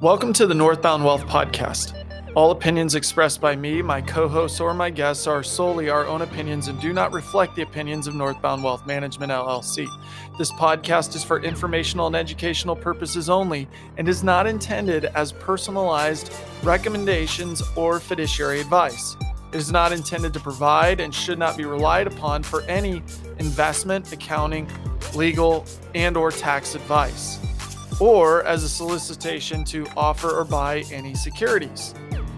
Welcome to the Northbound Wealth Podcast. All opinions expressed by me, my co-hosts, or my guests are solely our own opinions and do not reflect the opinions of Northbound Wealth Management LLC. This podcast is for informational and educational purposes only and is not intended as personalized recommendations or fiduciary advice. It is not intended to provide and should not be relied upon for any investment, accounting, legal, and/or tax advice, or as a solicitation to offer or buy any securities.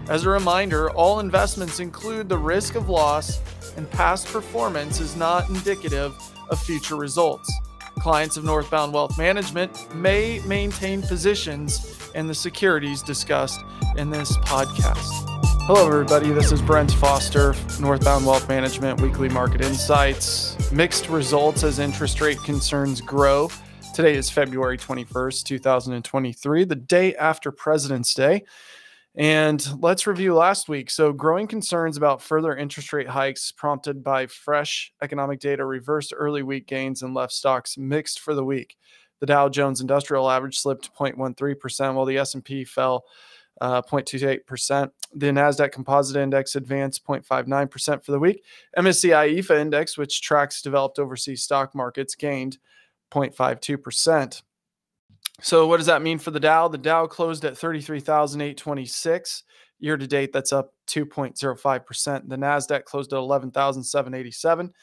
As a reminder, all investments include the risk of loss, and past performance is not indicative of future results. Clients of Northbound Wealth Management may maintain positions in the securities discussed in this podcast. Hello, everybody. This is Brent Foster, Northbound Wealth Management Weekly Market Insights. Mixed results as interest rate concerns grow. Today is February 21st, 2023, the day after President's Day. And let's review last week. So growing concerns about further interest rate hikes prompted by fresh economic data reversed early week gains and left stocks mixed for the week. The Dow Jones Industrial Average slipped 0.13%, while the S&P fell 0.28%. The NASDAQ Composite Index advanced 0.59% for the week. MSCI EFA Index, which tracks developed overseas stock markets, gained 0.52%. So what does that mean for the Dow? The Dow closed at 33,826. Year to date, that's up 2.05%. The NASDAQ closed at 11,787.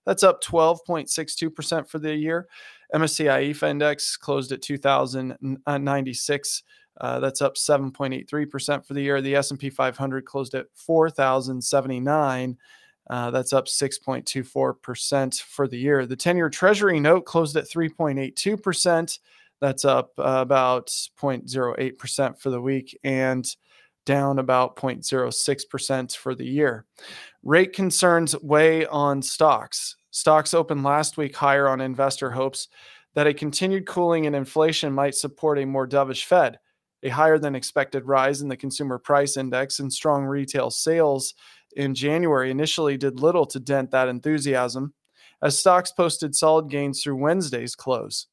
That's up 12.62% for the year. MSCI EFA Index closed at 2,096. That's up 7.83% for the year. The S&P 500 closed at 4,079. That's up 6.24% for the year. The 10-year Treasury note closed at 3.82%. That's up about 0.08% for the week and down about 0.06% for the year. Rate concerns weigh on stocks. Stocks opened last week higher on investor hopes that a continued cooling in inflation might support a more dovish Fed. A higher than expected rise in the consumer price index and strong retail sales in January initially did little to dent that enthusiasm, as stocks posted solid gains through Wednesday's close.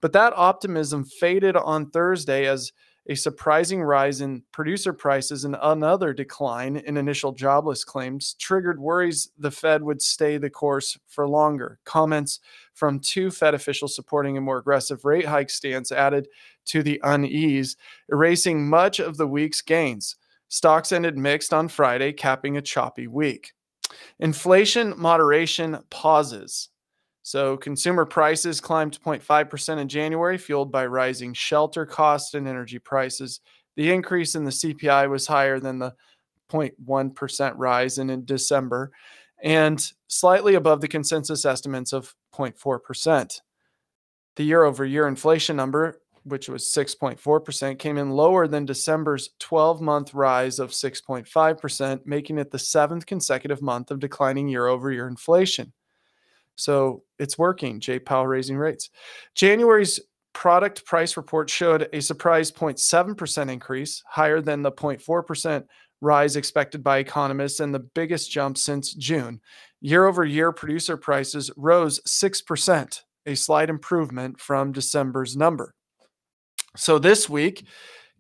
But that optimism faded on Thursday as a surprising rise in producer prices and another decline in initial jobless claims triggered worries the Fed would stay the course for longer. Comments from two Fed officials supporting a more aggressive rate hike stance added to the unease, erasing much of the week's gains. Stocks ended mixed on Friday, capping a choppy week. Inflation moderation pauses. So consumer prices climbed 0.5% in January, fueled by rising shelter costs and energy prices. The increase in the CPI was higher than the 0.1% rise in December and slightly above the consensus estimates of 0.4%. The year-over-year inflation number, which was 6.4%, came in lower than December's 12-month rise of 6.5%, making it the seventh consecutive month of declining year-over-year inflation. So it's working. Jay Powell raising rates. January's product price report showed a surprise 0.7% increase, higher than the 0.4% rise expected by economists and the biggest jump since June. Year-over-year producer prices rose 6%, a slight improvement from December's number. So this week,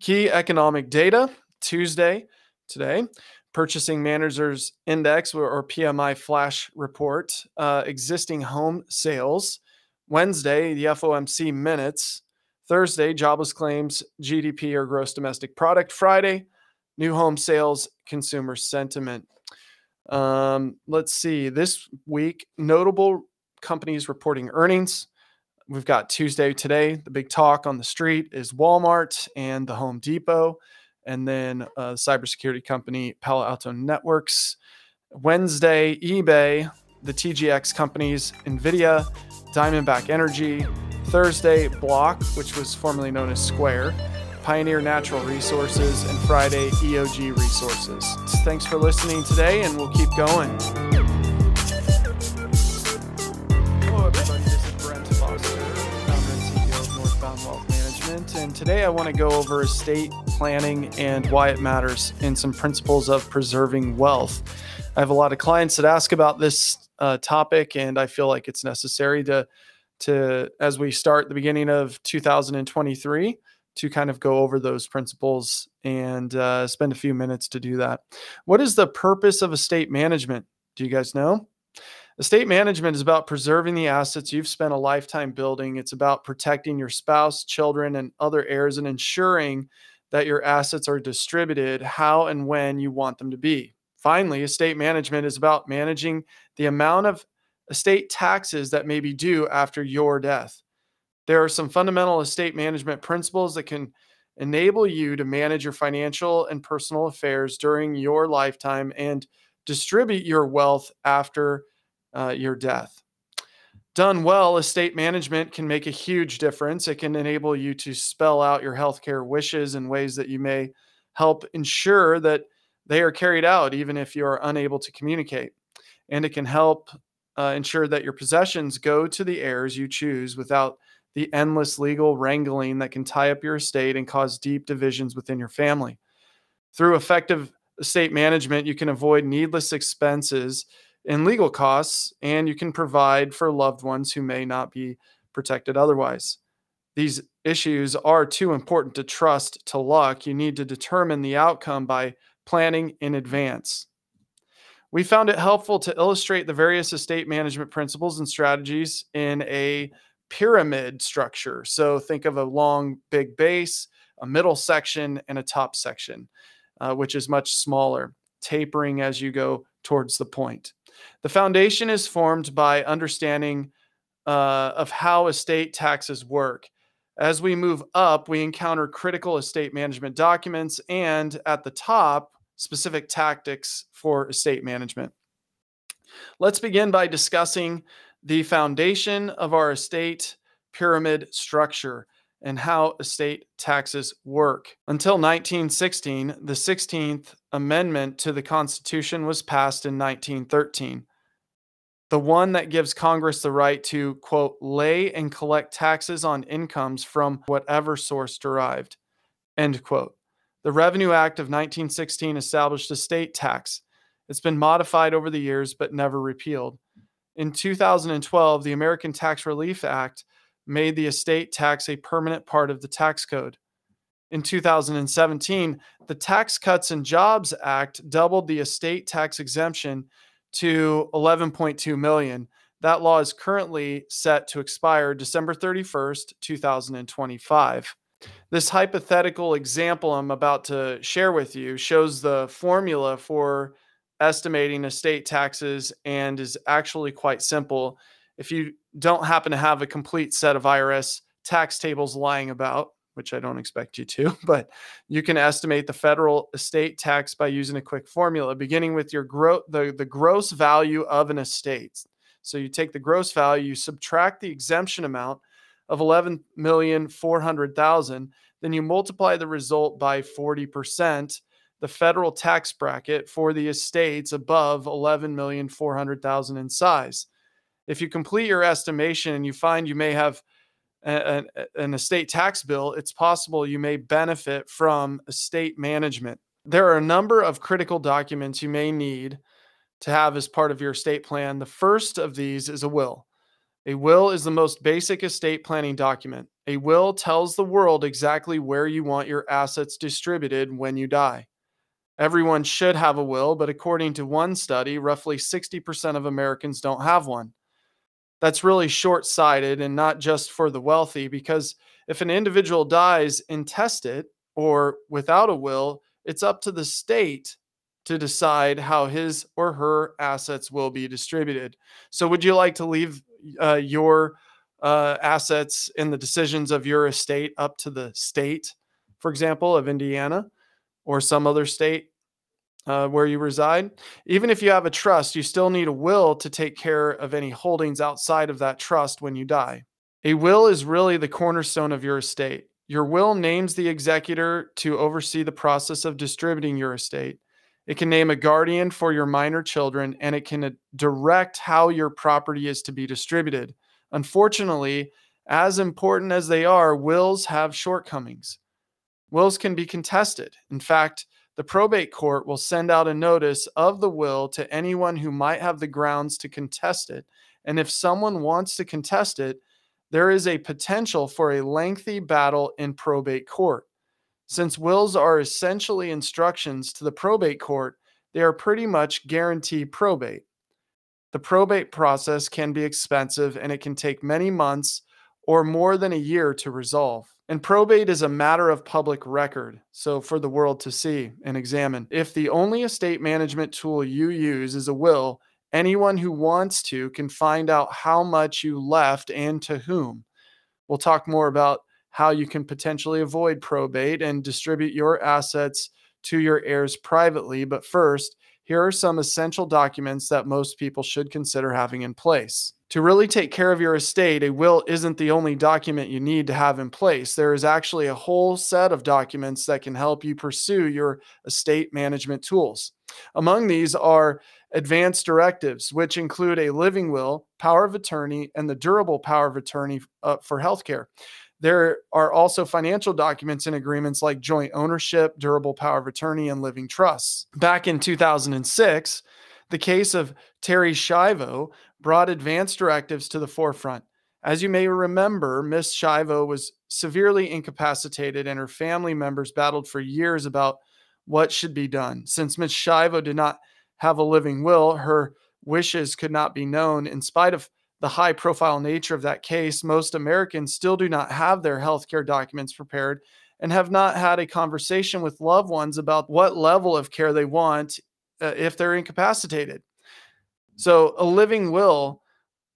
key economic data, Tuesday, today, Purchasing Managers Index or PMI flash report, existing home sales. Wednesday, the FOMC minutes. Thursday, jobless claims, GDP or gross domestic product. Friday, new home sales, consumer sentiment. Let's see. This week, notable companies reporting earnings. We've got Tuesday today. The big talk on the street is Walmart and the Home Depot, and then cybersecurity company Palo Alto Networks. Wednesday, eBay, the TGX companies, NVIDIA, Diamondback Energy. Thursday, Block, which was formerly known as Square, Pioneer Natural Resources, and Friday, EOG Resources. Thanks for listening today, and we'll keep going. Hello, everybody. This is Brent Foster, founder and CEO of Northbound Wealth Management, and today I want to go over estate planning and why it matters in some principles of preserving wealth. I have a lot of clients that ask about this topic, and I feel like it's necessary to as we start the beginning of 2023, to kind of go over those principles and spend a few minutes to do that. What is the purpose of estate management? Do you guys know? Estate management is about preserving the assets you've spent a lifetime building. It's about protecting your spouse, children, and other heirs and ensuring that your assets are distributed how and when you want them to be. Finally, estate management is about managing the amount of estate taxes that may be due after your death. There are some fundamental estate management principles that can enable you to manage your financial and personal affairs during your lifetime and distribute your wealth after your death. Done well, estate management can make a huge difference. It can enable you to spell out your healthcare wishes in ways that you may help ensure that they are carried out, even if you are unable to communicate. And it can help ensure that your possessions go to the heirs you choose without the endless legal wrangling that can tie up your estate and cause deep divisions within your family. Through effective estate management, you can avoid needless expenses and legal costs, and you can provide for loved ones who may not be protected otherwise. These issues are too important to trust to luck. You need to determine the outcome by planning in advance. We found it helpful to illustrate the various estate management principles and strategies in a pyramid structure. So think of a long, big base, a middle section, and a top section, which is much smaller, tapering as you go towards the point. The foundation is formed by understanding of how estate taxes work. As we move up, we encounter critical estate management documents and at the top, specific tactics for estate management. Let's begin by discussing the foundation of our estate pyramid structure and how estate taxes work. Until 1916, the 16th Amendment to the Constitution was passed in 1913. The one that gives Congress the right to, quote, lay and collect taxes on incomes from whatever source derived, end quote. The Revenue Act of 1916 established estate tax. It's been modified over the years, but never repealed. In 2012, the American Tax Relief Act made the estate tax a permanent part of the tax code. In 2017, the Tax Cuts and Jobs Act doubled the estate tax exemption to $11.2 million. That law is currently set to expire December 31st, 2025. This hypothetical example I'm about to share with you shows the formula for estimating estate taxes and is actually quite simple. If you don't happen to have a complete set of IRS tax tables lying about, which I don't expect you to, but you can estimate the federal estate tax by using a quick formula, beginning with your the gross value of an estate. So you take the gross value, you subtract the exemption amount of $11,400,000, then you multiply the result by 40%, the federal tax bracket for the estates above $11,400,000 in size. If you complete your estimation and you find you may have an estate tax bill, it's possible you may benefit from estate management. There are a number of critical documents you may need to have as part of your estate plan. The first of these is a will. A will is the most basic estate planning document. A will tells the world exactly where you want your assets distributed when you die. Everyone should have a will, but according to one study, roughly 60% of Americans don't have one. That's really short-sighted and not just for the wealthy, because if an individual dies intestate or without a will, it's up to the state to decide how his or her assets will be distributed. So would you like to leave your assets and the decisions of your estate up to the state, for example, of Indiana or some other state where you reside? Even if you have a trust, you still need a will to take care of any holdings outside of that trust when you die. A will is really the cornerstone of your estate. Your will names the executor to oversee the process of distributing your estate. It can name a guardian for your minor children, and it can direct how your property is to be distributed. Unfortunately, as important as they are, wills have shortcomings. Wills can be contested. In fact, the probate court will send out a notice of the will to anyone who might have the grounds to contest it. And if someone wants to contest it, there is a potential for a lengthy battle in probate court. Since wills are essentially instructions to the probate court, they are pretty much guaranteed probate. The probate process can be expensive and it can take many months or more than a year to resolve. And probate is a matter of public record, so for the world to see and examine. If the only estate management tool you use is a will, anyone who wants to can find out how much you left and to whom. We'll talk more about how you can potentially avoid probate and distribute your assets to your heirs privately. But first, here are some essential documents that most people should consider having in place. To really take care of your estate, a will isn't the only document you need to have in place. There is actually a whole set of documents that can help you pursue your estate management tools. Among these are advance directives, which include a living will, power of attorney, and the durable power of attorney for healthcare. There are also financial documents and agreements like joint ownership, durable power of attorney, and living trusts. Back in 2006, the case of Terry Schiavo brought advance directives to the forefront. As you may remember, Miss Schiavo was severely incapacitated and her family members battled for years about what should be done. Since Miss Schiavo did not have a living will, her wishes could not be known. In spite of the high-profile nature of that case, most Americans still do not have their healthcare documents prepared and have not had a conversation with loved ones about what level of care they want if they're incapacitated. So a living will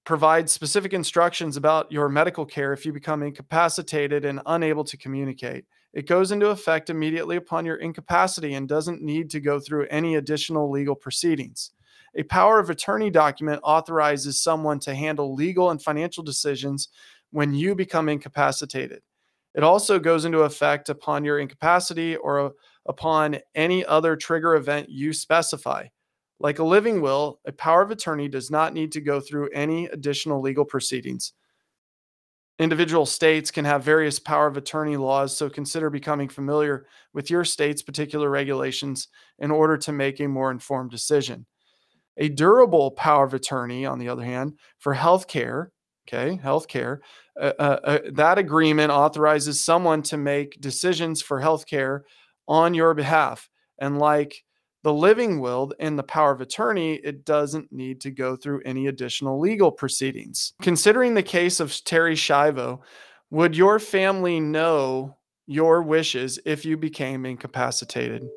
provides specific instructions about your medical care if you become incapacitated and unable to communicate. It goes into effect immediately upon your incapacity and doesn't need to go through any additional legal proceedings. A power of attorney document authorizes someone to handle legal and financial decisions when you become incapacitated. It also goes into effect upon your incapacity or upon any other trigger event you specify. Like a living will, a power of attorney does not need to go through any additional legal proceedings. Individual states can have various power of attorney laws, so consider becoming familiar with your state's particular regulations in order to make a more informed decision. A durable power of attorney, on the other hand, for healthcare, that agreement authorizes someone to make decisions for healthcare on your behalf. And like the living will and the power of attorney, it doesn't need to go through any additional legal proceedings. Considering the case of Terry Schiavo, would your family know your wishes if you became incapacitated?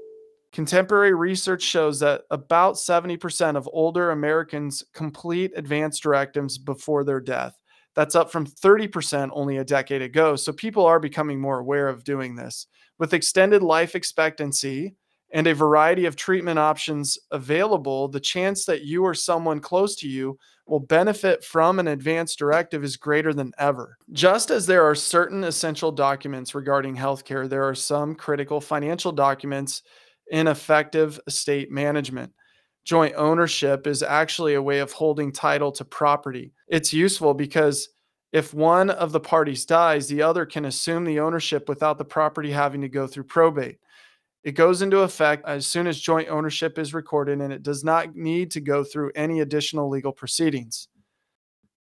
Contemporary research shows that about 70% of older Americans complete advance directives before their death. That's up from 30% only a decade ago. So people are becoming more aware of doing this. With extended life expectancy and a variety of treatment options available, the chance that you or someone close to you will benefit from an advance directive is greater than ever. Just as there are certain essential documents regarding healthcare, there are some critical financial documents in effective estate management. Joint ownership is actually a way of holding title to property. It's useful because if one of the parties dies, the other can assume the ownership without the property having to go through probate. It goes into effect as soon as joint ownership is recorded, and it does not need to go through any additional legal proceedings.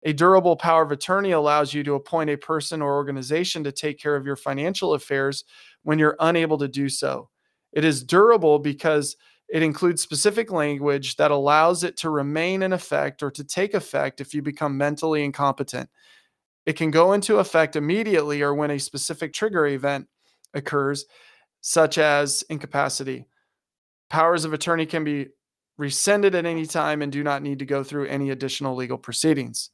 A durable power of attorney allows you to appoint a person or organization to take care of your financial affairs when you're unable to do so. It is durable because it includes specific language that allows it to remain in effect or to take effect if you become mentally incompetent. It can go into effect immediately or when a specific trigger event occurs, such as incapacity. Powers of attorney can be rescinded at any time and do not need to go through any additional legal proceedings.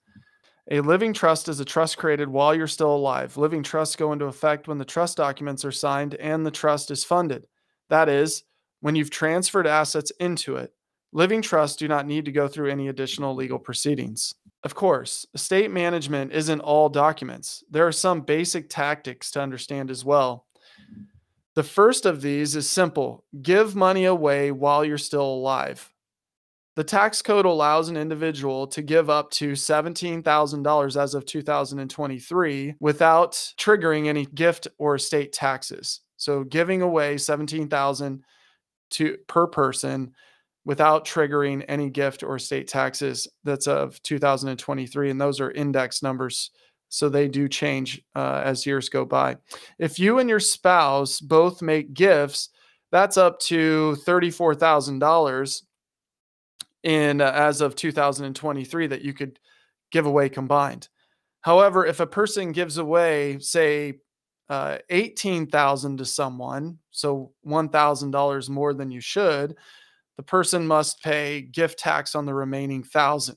A living trust is a trust created while you're still alive. Living trusts go into effect when the trust documents are signed and the trust is funded. That is, when you've transferred assets into it. Living trusts do not need to go through any additional legal proceedings. Of course, estate management isn't all documents. There are some basic tactics to understand as well. The first of these is simple: give money away while you're still alive. The tax code allows an individual to give up to $17,000 as of 2023 without triggering any gift or estate taxes. So giving away $17,000 per person without triggering any gift or estate taxes. That's of 2023, and those are index numbers So they do change as years go by. If you and your spouse both make gifts, that's up to $34,000 in as of 2023 that you could give away combined. However, if a person gives away, say, 18,000 to someone, so $1,000 more than you should, the person must pay gift tax on the remaining 1,000.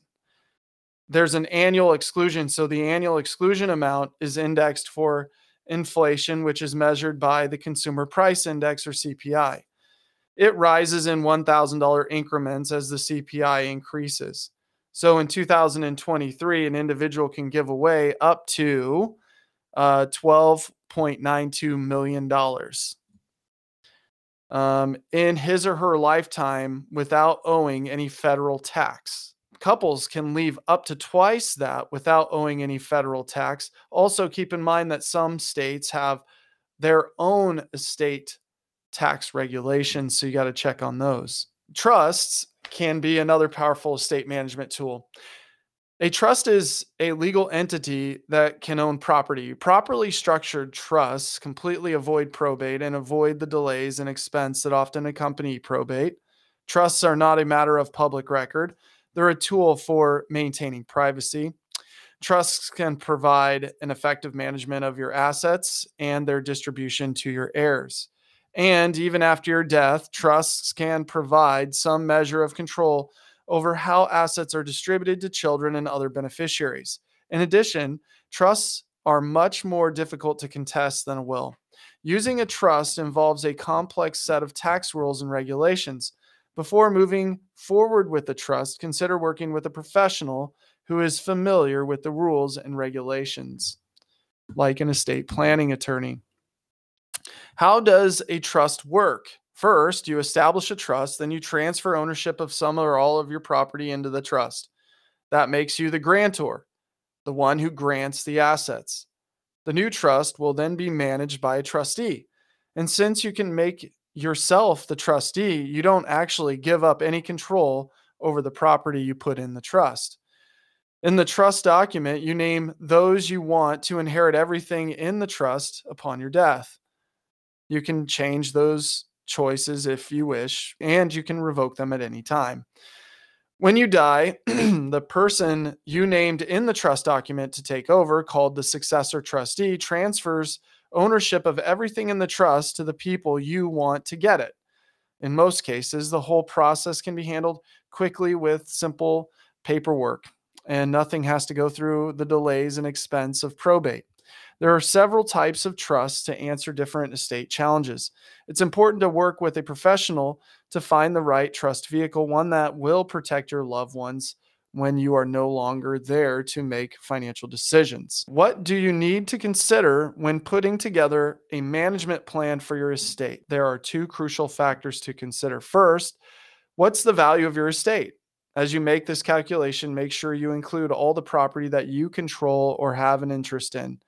There's an annual exclusion. So the annual exclusion amount is indexed for inflation, which is measured by the Consumer Price Index, or CPI. It rises in $1,000 increments as the CPI increases. So in 2023, an individual can give away up to $12.92 million in his or her lifetime without owing any federal tax. Couples can leave up to twice that without owing any federal tax. Also, keep in mind that some states have their own estate tax regulations, so you got to check on those. Trusts can be another powerful estate management tool. A trust is a legal entity that can own property. Properly structured trusts completely avoid probate and avoid the delays and expense that often accompany probate. Trusts are not a matter of public record. They're a tool for maintaining privacy. Trusts can provide an effective management of your assets and their distribution to your heirs. And even after your death, trusts can provide some measure of control over how assets are distributed to children and other beneficiaries. In addition, trusts are much more difficult to contest than a will. Using a trust involves a complex set of tax rules and regulations. Before moving forward with the trust, consider working with a professional who is familiar with the rules and regulations, like an estate planning attorney. How does a trust work? First, you establish a trust, then you transfer ownership of some or all of your property into the trust. That makes you the grantor, the one who grants the assets. The new trust will then be managed by a trustee. And since you can make yourself the trustee, you don't actually give up any control over the property you put in the trust. In the trust document, you name those you want to inherit everything in the trust upon your death. You can change those choices if you wish, and you can revoke them at any time. When you die, the person you named in the trust document to take over, called the successor trustee, transfers ownership of everything in the trust to the people you want to get it. In most cases, the whole process can be handled quickly with simple paperwork, and nothing has to go through the delays and expense of probate. There are several types of trusts to answer different estate challenges. It's important to work with a professional to find the right trust vehicle, one that will protect your loved ones when you are no longer there to make financial decisions. What do you need to consider when putting together a management plan for your estate? There are two crucial factors to consider. First, what's the value of your estate? As you make this calculation, make sure you include all the property that you control or have an interest in.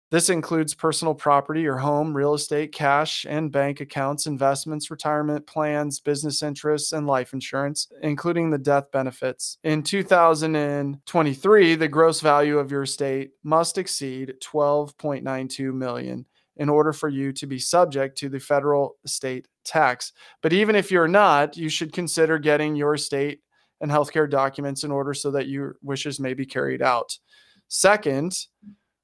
This includes personal property, your home, real estate, cash and bank accounts, investments, retirement plans, business interests, and life insurance, including the death benefits. In 2023, the gross value of your estate must exceed $12.92 million in order for you to be subject to the federal estate tax. But even if you're not, you should consider getting your estate and healthcare documents in order so that your wishes may be carried out. Second,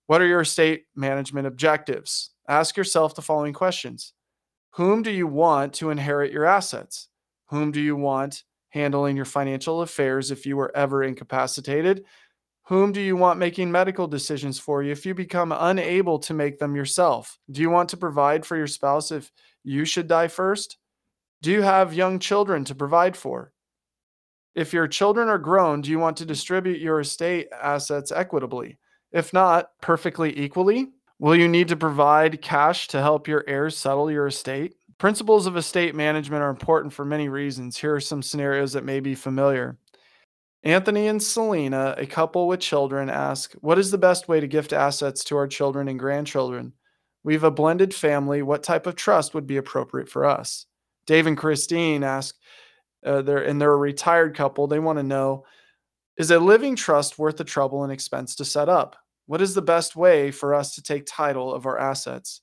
what are your estate management objectives? Ask yourself the following questions. Whom do you want to inherit your assets? Whom do you want handling your financial affairs if you were ever incapacitated? Whom do you want making medical decisions for you if you become unable to make them yourself? Do you want to provide for your spouse if you should die first? Do you have young children to provide for? If your children are grown, do you want to distribute your estate assets equitably? If not, perfectly equally? Will you need to provide cash to help your heirs settle your estate? Principles of estate management are important for many reasons. Here are some scenarios that may be familiar. Anthony and Selena, a couple with children, ask, what is the best way to gift assets to our children and grandchildren? We have a blended family. What type of trust would be appropriate for us? Dave and Christine ask, they're a retired couple. They want to know, is a living trust worth the trouble and expense to set up? What is the best way for us to take title of our assets?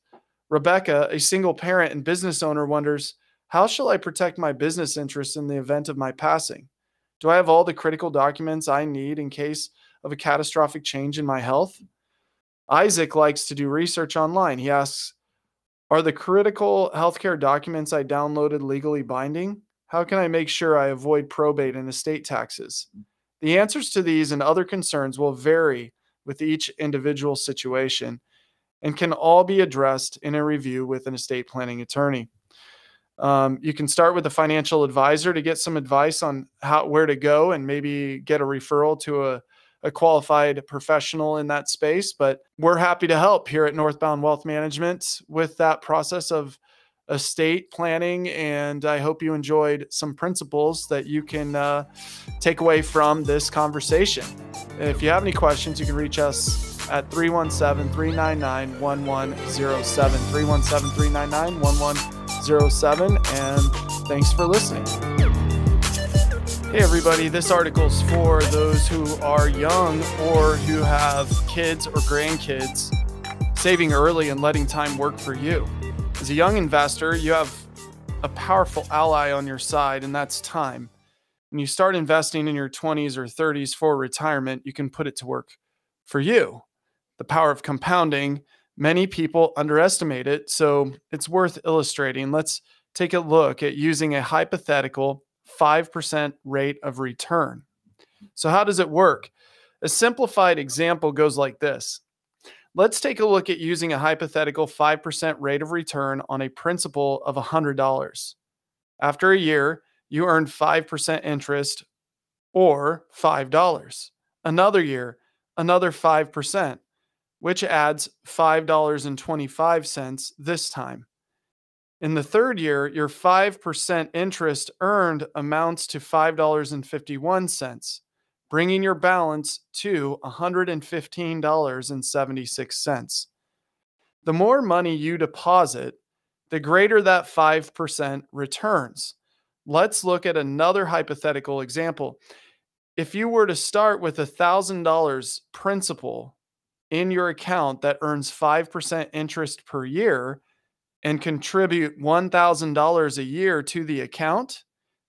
Rebecca, a single parent and business owner, wonders, how shall I protect my business interests in the event of my passing? Do I have all the critical documents I need in case of a catastrophic change in my health? Isaac likes to do research online. He asks, are the critical healthcare documents I downloaded legally binding? How can I make sure I avoid probate and estate taxes? The answers to these and other concerns will vary with each individual situation and can all be addressed in a review with an estate planning attorney. You can start with a financial advisor to get some advice on where to go and maybe get a referral to a qualified professional in that space. But we're happy to help here at Northbound Wealth Management with that process of estate planning. And I hope you enjoyed some principles that you can take away from this conversation. If you have any questions, you can reach us at 317-399-1107, 317-399-1107. And thanks for listening. Hey everybody, this article's for those who are young or who have kids or grandkids, saving early and letting time work for you. As a young investor, you have a powerful ally on your side, and that's time. When you start investing in your 20s or 30s for retirement, you can put it to work for you. The power of compounding, many people underestimate it, so it's worth illustrating. Let's take a look at using a hypothetical 5% rate of return. So how does it work? A simplified example goes like this. Let's take a look at using a hypothetical 5% rate of return on a principal of $100. After a year, you earned 5% interest or $5. Another year, another 5%, which adds $5.25 this time. In the third year, your 5% interest earned amounts to $5.51, bringing your balance to $115.76. The more money you deposit, the greater that 5% returns. Let's look at another hypothetical example. If you were to start with $1,000 principal in your account that earns 5% interest per year, and contribute $1,000 a year to the account,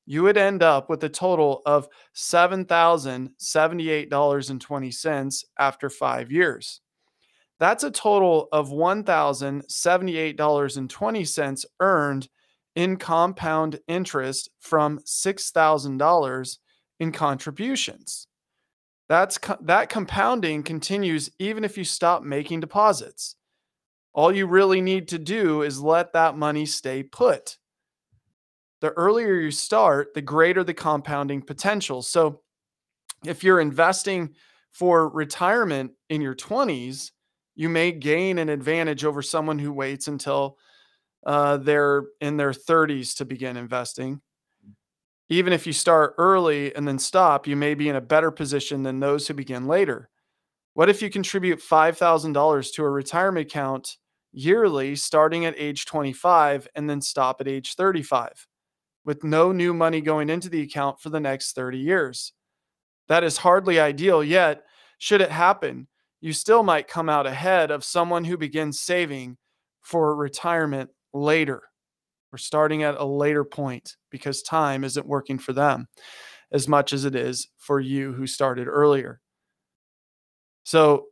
you would end up with a total of $7,078.20 after 5 years. That's a total of $1,078.20 earned in compound interest from $6,000 in contributions. That compounding continues even if you stop making deposits. All you really need to do is let that money stay put. The earlier you start, the greater the compounding potential. So if you're investing for retirement in your 20s, you may gain an advantage over someone who waits until they're in their 30s to begin investing. Even if you start early and then stop, you may be in a better position than those who begin later. What if you contribute $5,000 to a retirement account yearly starting at age 25 and then stop at age 35 with no new money going into the account for the next 30 years? That is hardly ideal, yet should it happen, you still might come out ahead of someone who begins saving for retirement later or starting at a later point because time isn't working for them as much as it is for you who started earlier. So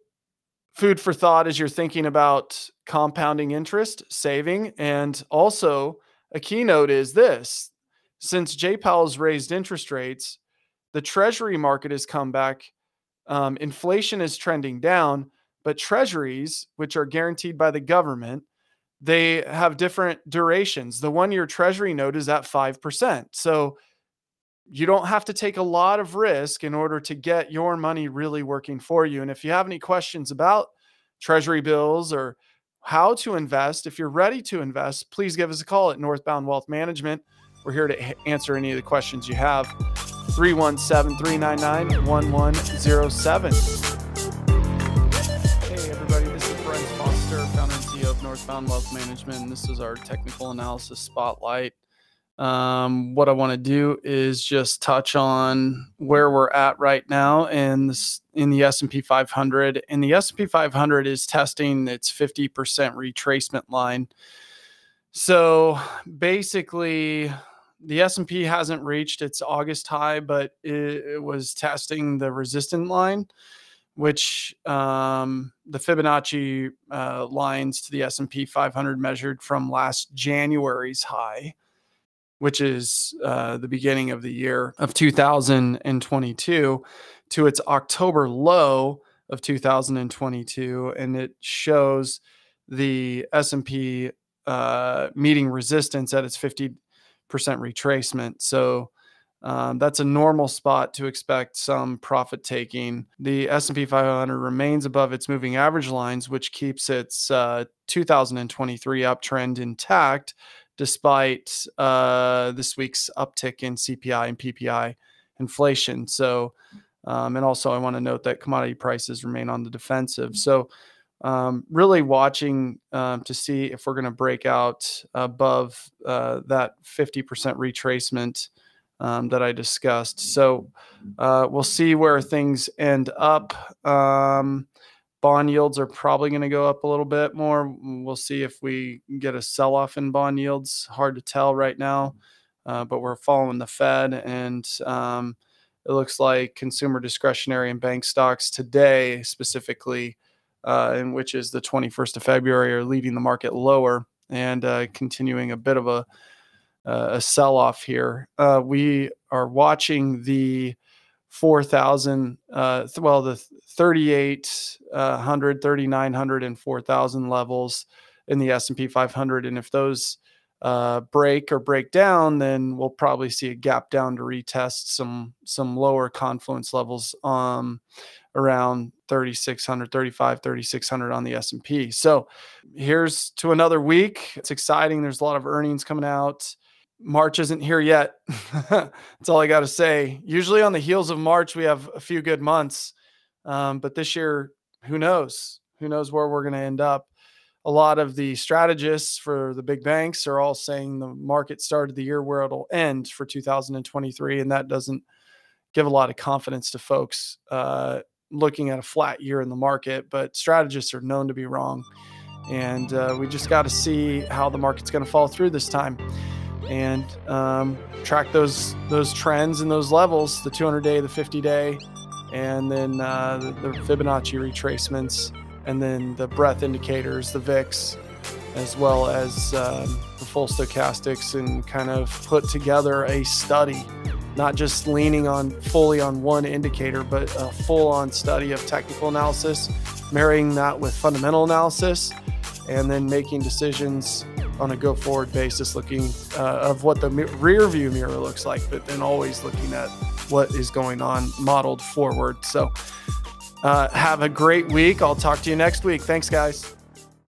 food for thought as you're thinking about compounding interest, saving, and also a keynote is this. Since Jay Powell's raised interest rates, the Treasury market has come back. Inflation is trending down, but Treasuries, which are guaranteed by the government, they have different durations. The one-year Treasury note is at 5%. So you don't have to take a lot of risk in order to get your money really working for you. And if you have any questions about Treasury bills or how to invest, if you're ready to invest, please give us a call at Northbound Wealth Management. We're here to answer any of the questions you have. 317-399-1107. Hey everybody, this is Brent Foster, founder and CEO of Northbound Wealth Management, and this is our technical analysis spotlight. What I want to do is just touch on where we're at right now in the S&P 500. And the S&P 500 is testing its 50% retracement line. So basically, the S&P hasn't reached its August high, but it was testing the resistance line, which the Fibonacci lines to the S&P 500 measured from last January's high, which is the beginning of the year of 2022, to its October low of 2022. And it shows the S&P meeting resistance at its 50% retracement. So that's a normal spot to expect some profit taking. The S&P 500 remains above its moving average lines, which keeps its 2023 uptrend intact, despite this week's uptick in CPI and PPI inflation. So, and also I want to note that commodity prices remain on the defensive. So really watching to see if we're going to break out above that 50% retracement that I discussed. So we'll see where things end up. Bond yields are probably going to go up a little bit more. We'll see if we get a sell-off in bond yields. Hard to tell right now, but we're following the Fed, and it looks like consumer discretionary and bank stocks today specifically, in which is the 21st of February, are leading the market lower and continuing a bit of a sell-off here. We are watching the 4,000, the 3,800, 3,900, and 4,000 levels in the S&P 500. And if those break down, then we'll probably see a gap down to retest some lower confluence levels around 3,600, 3,600 on the S&P. So here's to another week. It's exciting. There's a lot of earnings coming out. March isn't here yet. That's all I got to say. Usually on the heels of March, we have a few good months. But this year, who knows? Who knows where we're going to end up? A lot of the strategists for the big banks are all saying the market started the year where it'll end for 2023. And that doesn't give a lot of confidence to folks looking at a flat year in the market. But strategists are known to be wrong. And we just got to see how the market's going to fall through this time. And track those trends and those levels, the 200-day, the 50-day, and then the Fibonacci retracements, and then the breadth indicators, the VIX, as well as the full stochastics, and kind of put together a study, not just leaning fully on one indicator, but a full-on study of technical analysis, marrying that with fundamental analysis, and then making decisions on a go-forward basis, looking of what the rear view mirror looks like, but then always looking at what is going on modeled forward. So have a great week. I'll talk to you next week. Thanks, guys.